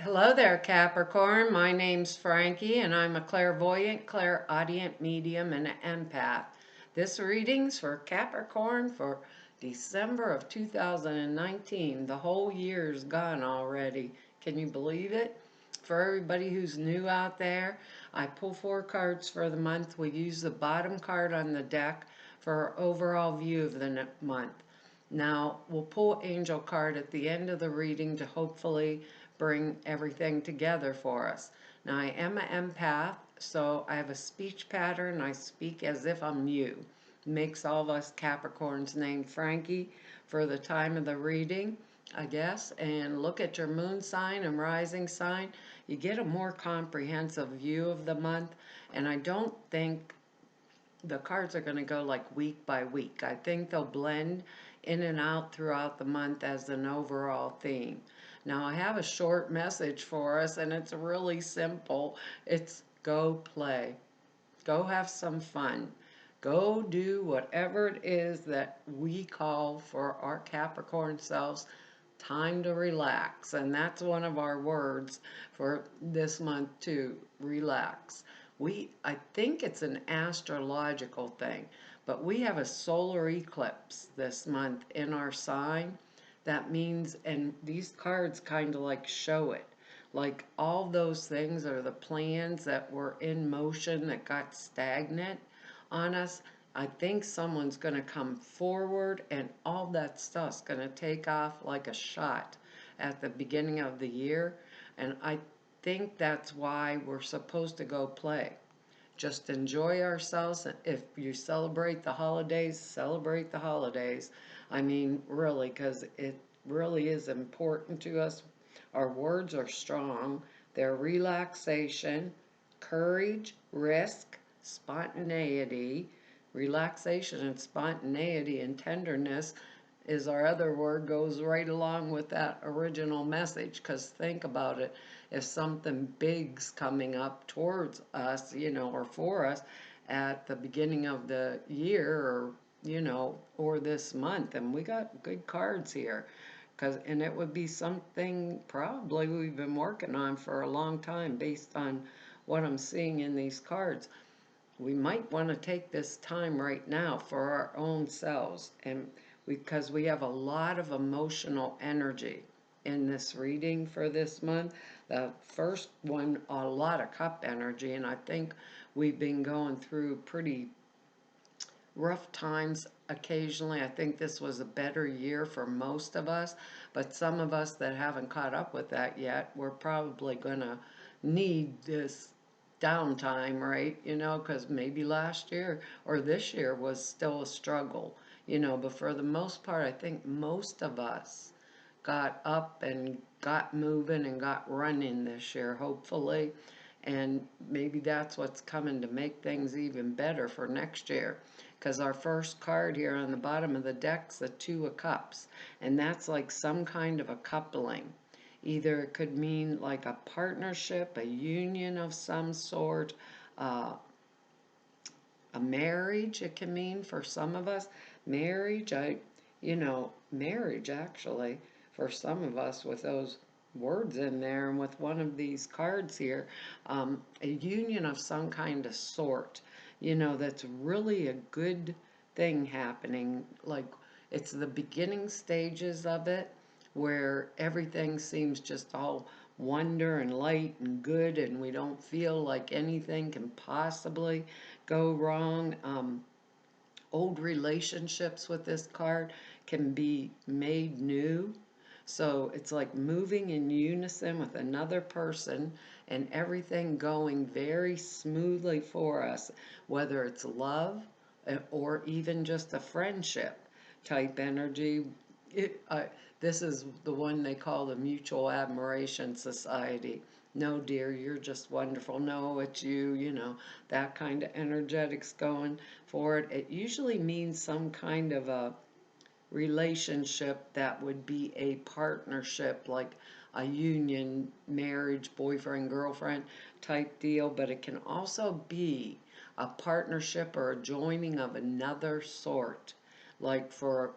Hello there, Capricorn. My name's Frankie, and I'm a clairvoyant, clairaudient medium, and an empath. This reading's for Capricorn for December of 2019. The whole year's gone already. Can you believe it? For everybody who's new out there, I pull 4 cards for the month. We use the bottom card on the deck for our overall view of the month. Now, we'll pull angel card at the end of the reading to hopefully bring everything together for us. Now, I am an empath, so I have a speech pattern. I speak as if I'm you. Makes all of us Capricorns named Frankie for the time of the reading, I guess. And look at your moon sign and rising sign. You get a more comprehensive view of the month. And I don't think the cards are going to go like week by week. I think they'll blend in and out throughout the month as an overall theme. Now, I have a short message for us, and it's really simple. It's go play. Go have some fun. Go do whatever it is that we call for our Capricorn selves time to relax. And that's one of our words for this month too, relax. I think it's an astrological thing, but we have a solar eclipse this month in our sign. That means, and these cards kind of like show it. Like all those things are the plans that were in motion that got stagnant on us. I think someone's going to come forward and all that stuff's going to take off like a shot at the beginning of the year. And I think that's why we're supposed to go play. Just enjoy ourselves. If you celebrate the holidays, celebrate the holidays. I mean, really, because it really is important to us. Our words are strong. They're relaxation, courage, risk, spontaneity. Relaxation and spontaneity and tenderness is our other word, goes right along with that original message. Because think about it, if something big's coming up towards us, or for us at the beginning of the year, or this month, and we got good cards here. And it would be something probably we've been working on for a long time based on what I'm seeing in these cards. We might want to take this time right now for our own selves, and because we have a lot of emotional energy in this reading for this month. The first one, a lot of cup energy, and I think we've been going through pretty rough times occasionally. I think this was a better year for most of us, but some of us that haven't caught up with that yet, we're probably going to need this downtime, right? Because maybe last year or this year was still a struggle, but for the most part, I think most of us got up and got moving and got running this year, hopefully. And maybe that's what's coming to make things even better for next year. Because our first card here on the bottom of the deck's the Two of Cups. And that's like some kind of a coupling. Either it could mean like a partnership, a union of some sort, uh, a marriage. It can mean for some of us. Marriage, marriage actually, for some of us with those words in there and with one of these cards here, a union of some kind of sort, that's really a good thing happening. Like it's the beginning stages of it where everything seems just all wonder and light and good, and we don't feel like anything can possibly go wrong. Old relationships with this card can be made new. So it's like moving in unison with another person and everything going very smoothly for us, whether it's love or even just a friendship type energy. This is the one they call the Mutual Admiration Society. No, dear, you're just wonderful. No, it's you, that kind of energetics going for it. It usually means some kind of a relationship that would be a partnership, like a union, marriage, boyfriend, girlfriend type deal, but it can also be a partnership or a joining of another sort, like for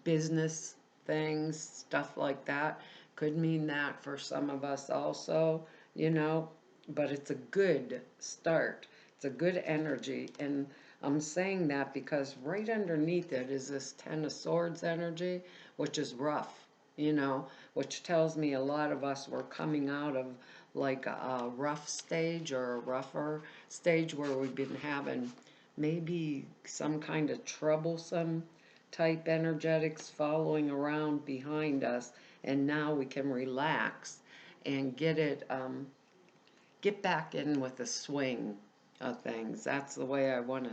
business things, stuff like that. Could mean that for some of us also, you know, but it's a good start. It's a good energy. And I'm saying that because right underneath it is this Ten of Swords energy, which is rough, you know, which tells me a lot of us were coming out of like a rough stage or a rougher stage where we've been having maybe some kind of troublesome type energetics following around behind us, and now we can relax and get back in with the swing of things. That's the way I want to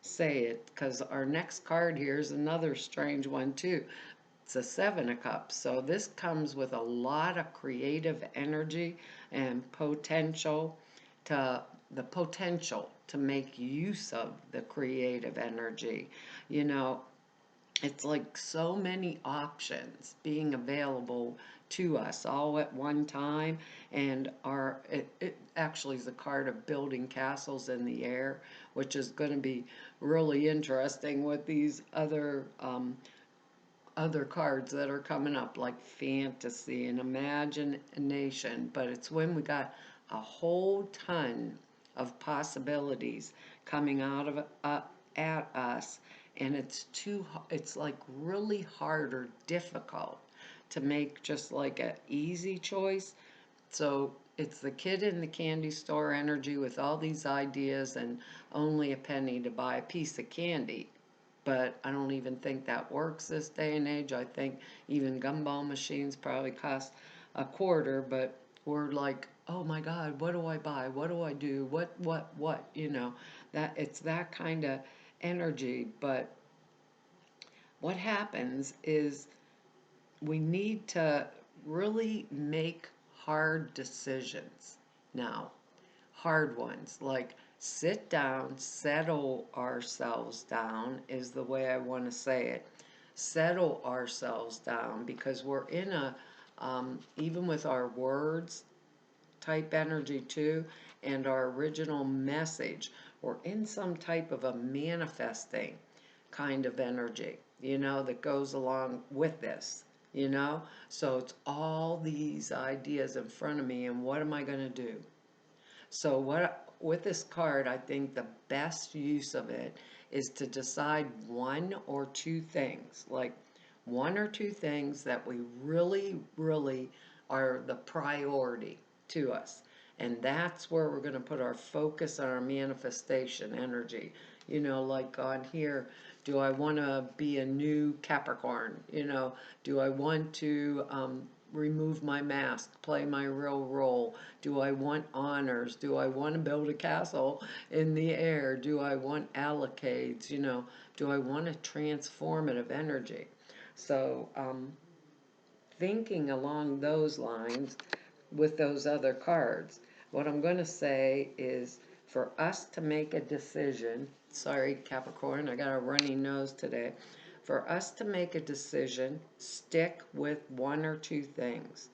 say it, because our next card here is another strange one too. It's a Seven of Cups. So this comes with a lot of creative energy and potential to make use of the creative energy. You know, it's like so many options being available to us all at one time. And it actually is a card of building castles in the air, which is going to be really interesting with these other cards that are coming up, like fantasy and imagination. But it's when we got a whole ton of possibilities coming out of at us, and it's like really hard or difficult to make just like an easy choice. So it's the kid in the candy store energy with all these ideas and only a penny to buy a piece of candy. But I don't even think that works this day and age. I think even gumball machines probably cost a quarter, but we're like, oh my God, what do I buy? What do I do? What? You know, that it's that kind of energy. But what happens is we need to really make hard decisions now. Hard ones, like sit down, settle ourselves down, is the way I want to say it. Settle ourselves down, because we're in even with our words type energy too, and our original message, we're in some type of a manifesting kind of energy, you know, that goes along with this, you know. So it's all these ideas in front of me, and what am I going to do? So what with this card, I think the best use of it is to decide one or two things, like one or two things that we really are the priority to us. And that's where we're going to put our focus on our manifestation energy. You know, like on here, do I want to be a new Capricorn? You know, do I want to remove my mask, play my real role? Do I want honors? Do I want to build a castle in the air? Do I want allocates? You know, do I want a transformative energy? So, thinking along those lines with those other cards, what I'm going to say is for us to make a decision. Sorry, Capricorn, I got a runny nose today. For us to make a decision, stick with one or two things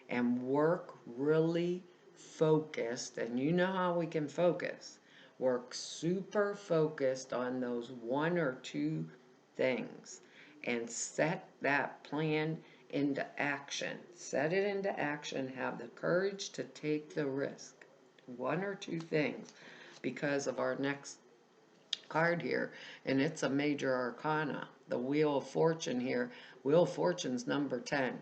and work really focused. And you know how we can focus. Work super focused on those one or two things and set that plan into action. Set it into action. Have the courage to take the risk. One or two things, because of our next card here, and it's a major arcana. The Wheel of Fortune here. Wheel of Fortune's number 10.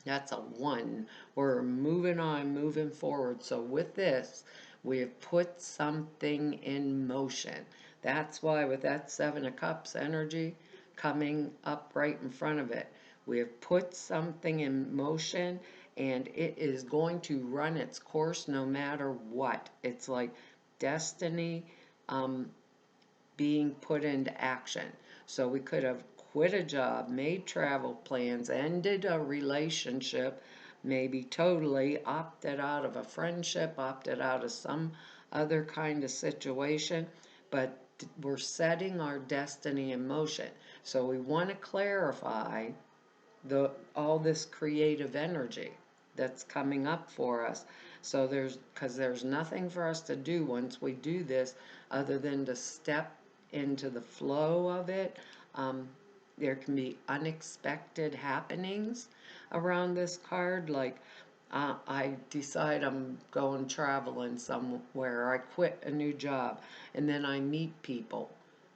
That's a 1. We're moving on, moving forward. So with this, we have put something in motion. That's why with that Seven of Cups energy coming up right in front of it, we have put something in motion, and it is going to run its course no matter what. It's like destiny being put into action. So we could have quit a job, made travel plans, ended a relationship, maybe totally opted out of a friendship, opted out of some other kind of situation, but we're setting our destiny in motion. So we want to clarify all this creative energy that's coming up for us. So because there's nothing for us to do once we do this other than to step into the flow of it. There can be unexpected happenings. around this card. Like, I decide I'm going traveling somewhere, I quit a new job, and then I meet people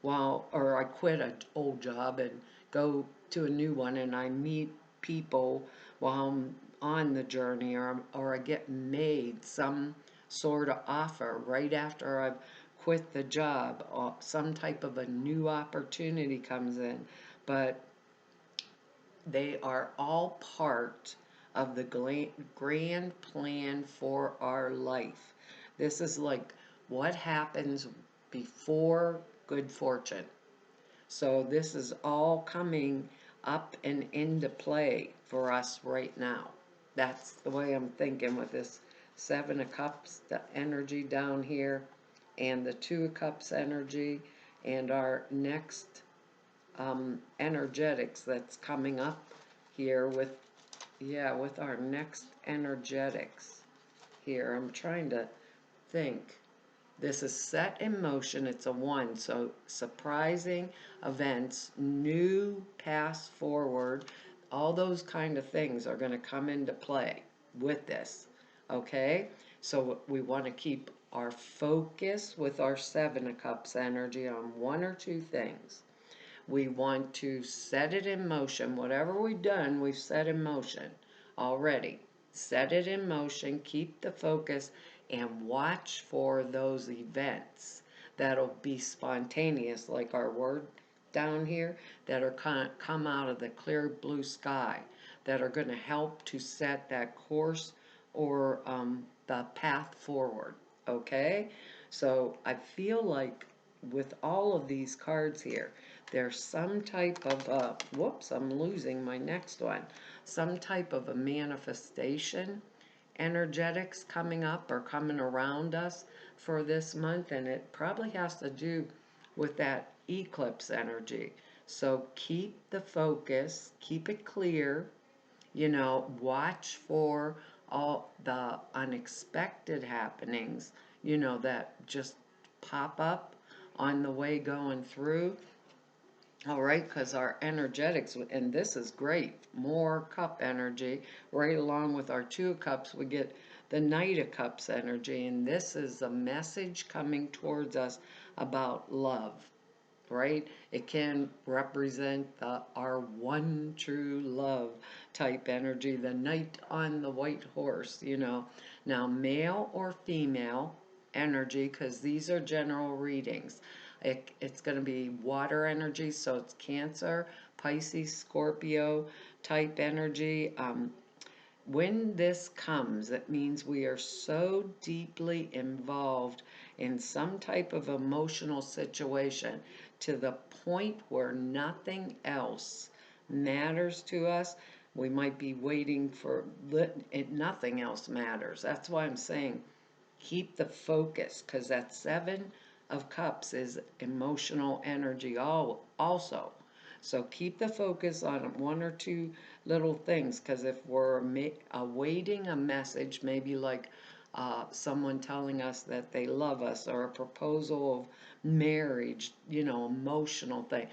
or I quit an old job and go to a new one, and I meet people while I'm on the journey, or I get made some sort of offer right after I've quit the job, or some type of a new opportunity comes in. But they are all part of the grand plan for our life. This is like what happens before good fortune. So this is all coming up and into play for us right now. That's the way I'm thinking with this Seven of Cups, the energy down here, and the Two of Cups energy, and our next energetics that's coming up here with our next energetics here. I'm trying to think. This is set in motion. It's a one. So surprising events, new pass forward, all those kind of things are going to come into play with this. Okay? So we want to keep our focus with our Seven of Cups energy on one or two things. We want to set it in motion. Whatever we've done, we've set in motion already. Set it in motion, keep the focus, and watch for those events that'll be spontaneous, like our word down here, that are come out of the clear blue sky, that are going to help to set that course or the path forward. Okay? So I feel like with all of these cards here, there's some type of, whoops, I'm losing my next one, some type of a manifestation energetics coming up or coming around us for this month, and it probably has to do with that eclipse energy. So keep the focus, keep it clear, watch for all the unexpected happenings, that just pop up on the way going through. All right, because our energetics, and this is great, more cup energy, right along with our Two of Cups, we get the Knight of Cups energy, and this is a message coming towards us about love, right? It can represent our one true love type energy, the knight on the white horse. Now, male or female energy, because these are general readings. It's going to be water energy, so it's Cancer, Pisces, Scorpio type energy. When this comes, it means we are so deeply involved in some type of emotional situation to the point where nothing else matters to us. We might be waiting for nothing else matters. That's why I'm saying keep the focus, because that Seven of Cups is emotional energy also. So keep the focus on one or two little things, because if we're awaiting a message, maybe like someone telling us that they love us, or a proposal of marriage, emotional thing,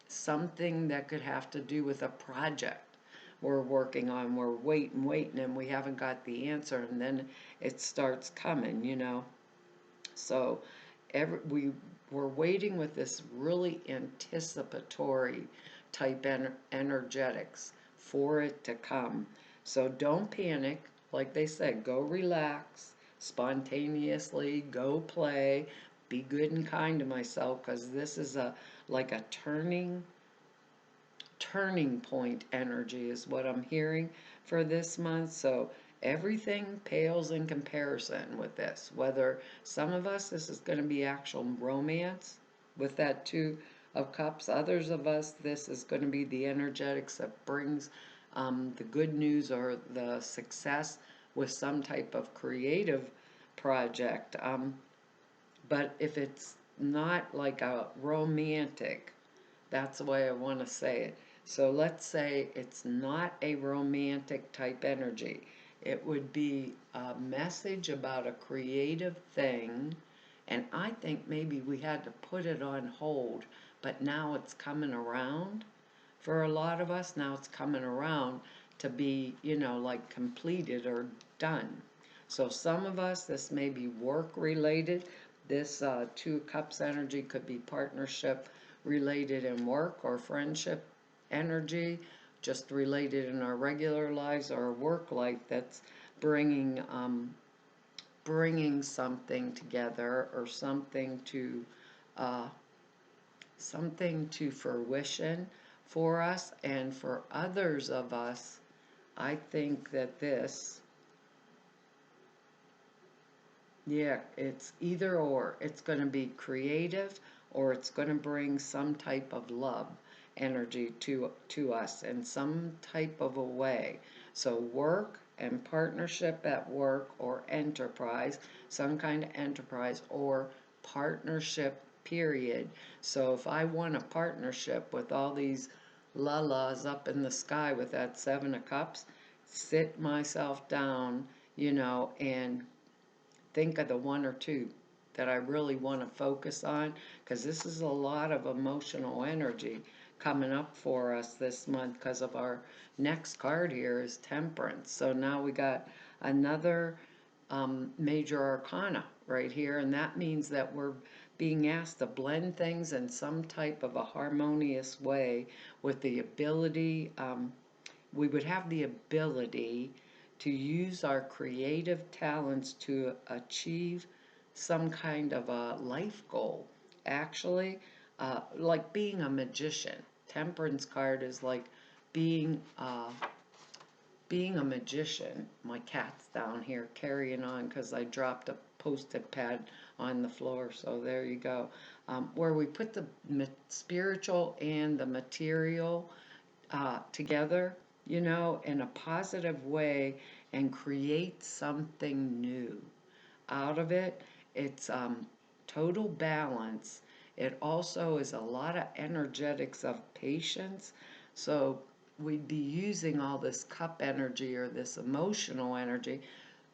something that could have to do with a project we're working on, we're waiting, and we haven't got the answer, and then it starts coming. So we're waiting with this really anticipatory type energetics for it to come. So don't panic. Like they said, go relax, spontaneously, go play, be good and kind to myself, because this is like a turning point energy is what I'm hearing for this month. So everything pales in comparison with this. Whether some of us, this is going to be actual romance with that Two of Cups. Others of us, this is going to be the energetics that brings the good news or the success with some type of creative project. But if it's not like a romantic, that's the way I want to say it. So let's say it's not a romantic type energy. It would be a message about a creative thing, and I think maybe we had to put it on hold, but now it's coming around. For a lot of us, now it's coming around to be, like completed or done. So some of us, this may be work related. This Two of Cups energy could be partnership related in work, or friendship energy, just related in our regular lives or work life, that's bringing bringing something together, or uh, something to fruition for us. And for others of us, I think that this, yeah, it's either or. It's going to be creative, or it's going to bring some type of love energy to us in some type of a way. So work and partnership at work, or enterprise, some kind of enterprise, or partnership period. So if I want a partnership with all these la-las up in the sky with that Seven of Cups, sit myself down, and think of the one or two that I really want to focus on, because this is a lot of emotional energy coming up for us this month, because of our next card here is Temperance. So now we got another major arcana right here, and that means that we're being asked to blend things in some type of a harmonious way, with the ability, we would have the ability to use our creative talents to achieve some kind of a life goal. Actually, like being a magician. Temperance card is like being being a magician. My cat's down here carrying on because I dropped a post-it pad on the floor. So there you go. Where we put the spiritual and the material together, in a positive way, and create something new out of it. It's total balance. It also is a lot of energetics of patience. So we'd be using all this cup energy, or this emotional energy.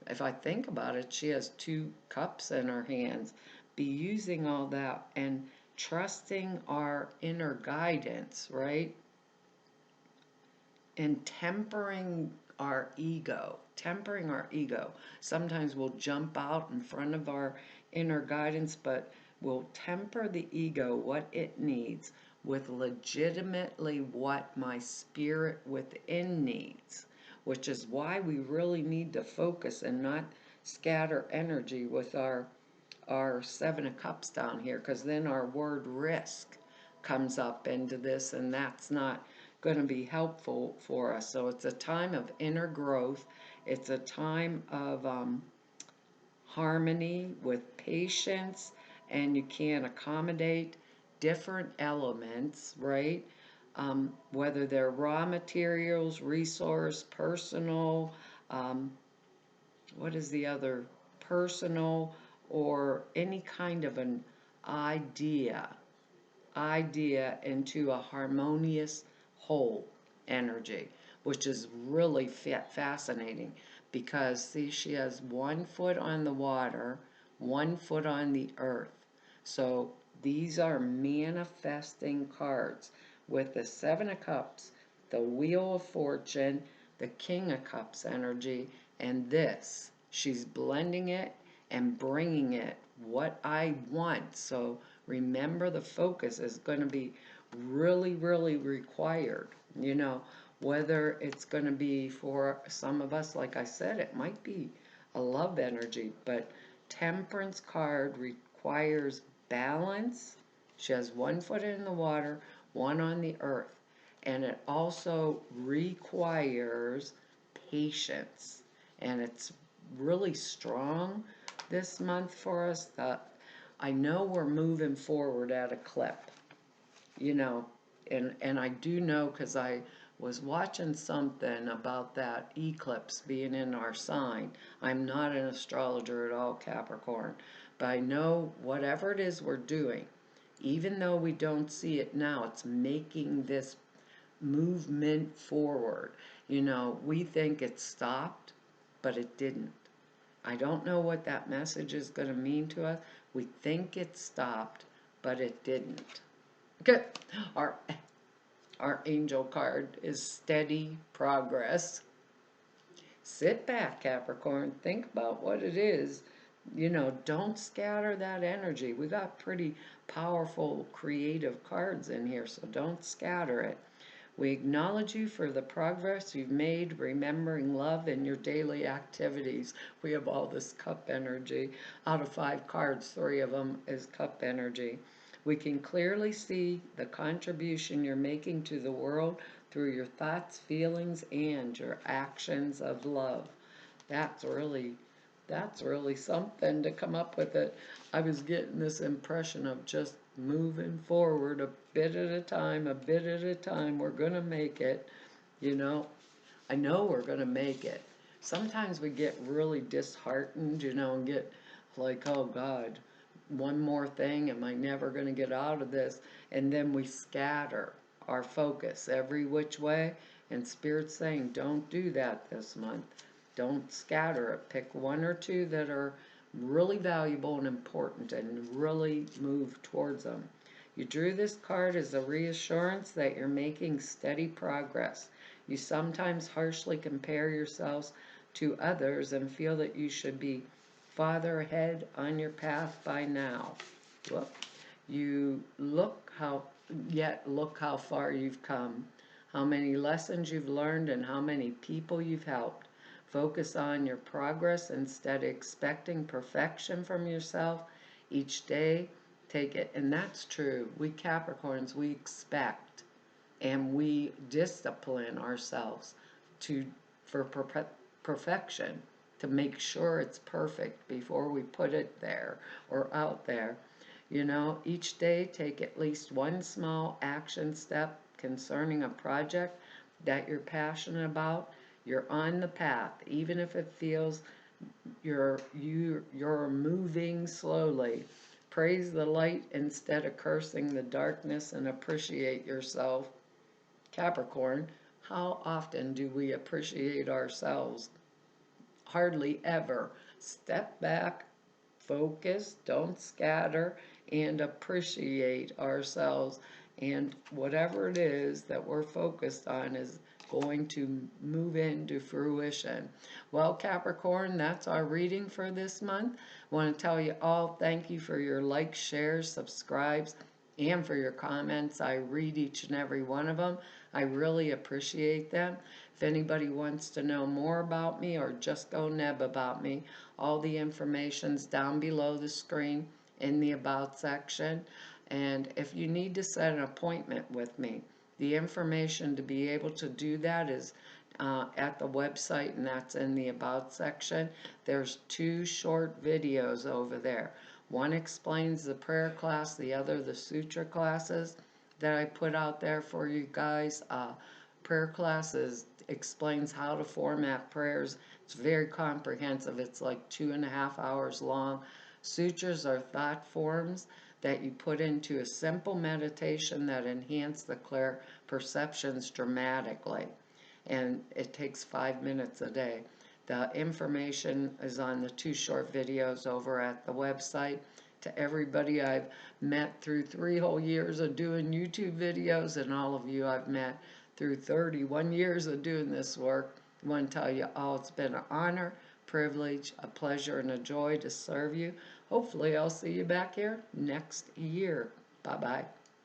If I think about it, she has two cups in her hands. Be using all that and trusting our inner guidance, right? And tempering our ego. Sometimes we'll jump out in front of our inner guidance, but we'll temper the ego, what it needs, with legitimately what my spirit within needs, which is why we really need to focus and not scatter energy with our Seven of Cups down here, because then our word risk comes up into this, and that's not going to be helpful for us. So it's a time of inner growth. It's a time of harmony with patience, and you can accommodate different elements, right? Whether they're raw materials, resource, personal, um, what is the other? Personal, or any kind of an idea into a harmonious whole energy, which is really fascinating, because see, she has 1 foot on the water, 1 foot on the earth. So these are manifesting cards, with the Seven of Cups, the Wheel of Fortune, the King of Cups energy, and this. She's blending it and bringing it what I want. So remember, the focus is going to be really, really required. Whether it's going to be for some of us, like I said, it might be a love energy, but Temperance card requires balance. She has 1 foot in the water, one on the earth, and it also requires patience. And it's really strong this month for us. I know we're moving forward at a clip, you know, and I do know, because I was watching something about that eclipse being in our sign. I'm not an astrologer at all, Capricorn, but I know whatever it is we're doing, even though we don't see it now, it's making this movement forward. We think it stopped, but it didn't. I don't know what that message is going to mean to us. We think it stopped, but it didn't. Good. All right. Our angel card is steady progress. Sit back, Capricorn. Think about what it is. Don't scatter that energy. We got pretty powerful, creative cards in here, so don't scatter it. We acknowledge you for the progress you've made, remembering love in your daily activities. We have all this cup energy. Out of 5 cards, 3 of them is cup energy. We can clearly see the contribution you're making to the world through your thoughts, feelings, and your actions of love. That's really that's really something to come up with it. I was getting this impression of just moving forward a bit at a time, a bit at a time. We're going to make it, you know. I know we're going to make it. Sometimes we get really disheartened, and get like, oh God, one more thing. Am I never going to get out of this? And then we scatter our focus every which way. And Spirit's saying, don't do that this month. Don't scatter it. Pick 1 or 2 that are really valuable and important and really move towards them. You drew this card as a reassurance that you're making steady progress. You sometimes harshly compare yourselves to others and feel that you should be farther ahead on your path by now. Whoop. You look how far you've come, how many lessons you've learned, and how many people you've helped. Focus on your progress instead of expecting perfection from yourself each day. Take it, and that's true. We Capricorns, we expect and we discipline ourselves to for perfection, to make sure it's perfect before we put it there or out there. Each day take at least one small action step concerning a project that you're passionate about. You're on the path, even if it feels you're moving slowly. Praise the light instead of cursing the darkness and appreciate yourself. Capricorn, how often do we appreciate ourselves? Hardly ever. Step back, focus, don't scatter, and appreciate ourselves. And whatever it is that we're focused on is going to move into fruition. Well, Capricorn, that's our reading for this month. I want to tell you all thank you for your likes, shares, subscribes, and for your comments. I read each and every one of them. I really appreciate them. If anybody wants to know more about me or just go neb about me, all the information's down below the screen in the About section. And if you need to set an appointment with me, the information to be able to do that is at the website, and that's in the About section. There's 2 short videos over there. One explains the prayer class, the other the sutra classes that I put out there for you guys. Prayer classes explains how to format prayers. It's very comprehensive. It's like 2.5 hours long. Sutras are thought forms that you put into a simple meditation that enhance the clear perceptions dramatically. And it takes 5 minutes a day. The information is on the 2 short videos over at the website. To everybody I've met through 3 whole years of doing YouTube videos, and all of you I've met through 31 years of doing this work, I want to tell you all it's been an honor, privilege, a pleasure, and a joy to serve you. Hopefully I'll see you back here next year. Bye-bye.